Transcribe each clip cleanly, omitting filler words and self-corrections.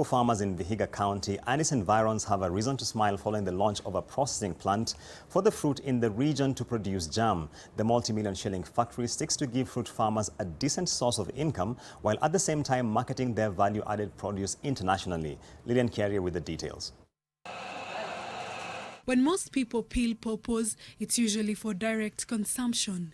Pawpaw farmers in Vihiga County and its environs have a reason to smile following the launch of a processing plant for the fruit in the region to produce jam. The multi-million shilling factory seeks to give fruit farmers a decent source of income while at the same time marketing their value-added produce internationally. Lillian Carrier with the details. When most people peel pawpaws, it's usually for direct consumption.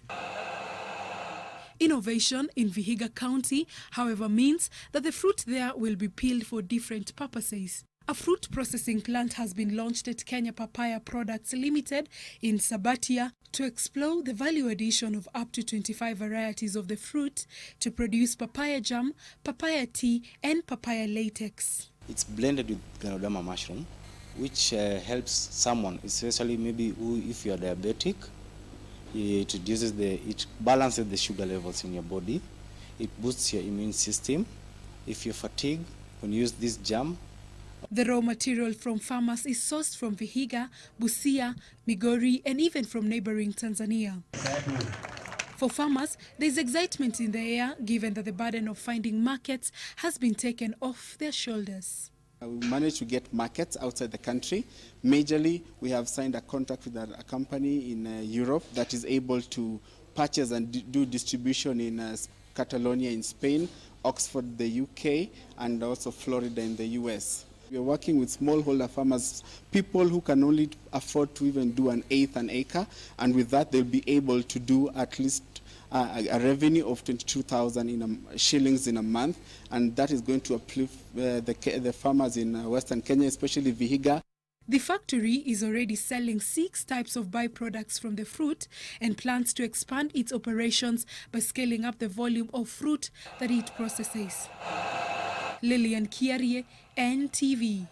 Innovation in Vihiga County, however, means that the fruit there will be peeled for different purposes. A fruit processing plant has been launched at Kenya Papaya Products Limited in Sabatia to explore the value addition of up to 25 varieties of the fruit to produce papaya jam, papaya tea and papaya latex. It's blended with Ganoderma mushroom, which helps someone, especially maybe if you are diabetic. It balances the sugar levels in your body. It boosts your immune system. If you're fatigued, when you use this jam. The raw material from farmers is sourced from Vihiga, Busia, Migori, and even from neighboring Tanzania. For farmers, there's excitement in the air, given that the burden of finding markets has been taken off their shoulders. We managed to get markets outside the country. Majorly, we have signed a contract with a company in Europe that is able to purchase and do distribution in Catalonia in Spain, Oxford, the UK, and also Florida in the US. We are working with smallholder farmers, people who can only afford to even do an eighth an acre, and with that they'll be able to do at least a revenue of 22,000 shillings in a month, and that is going to uplift the farmers in Western Kenya, especially Vihiga. The factory is already selling 6 types of byproducts from the fruit and plans to expand its operations by scaling up the volume of fruit that it processes. Lillian Kiarie, NTV.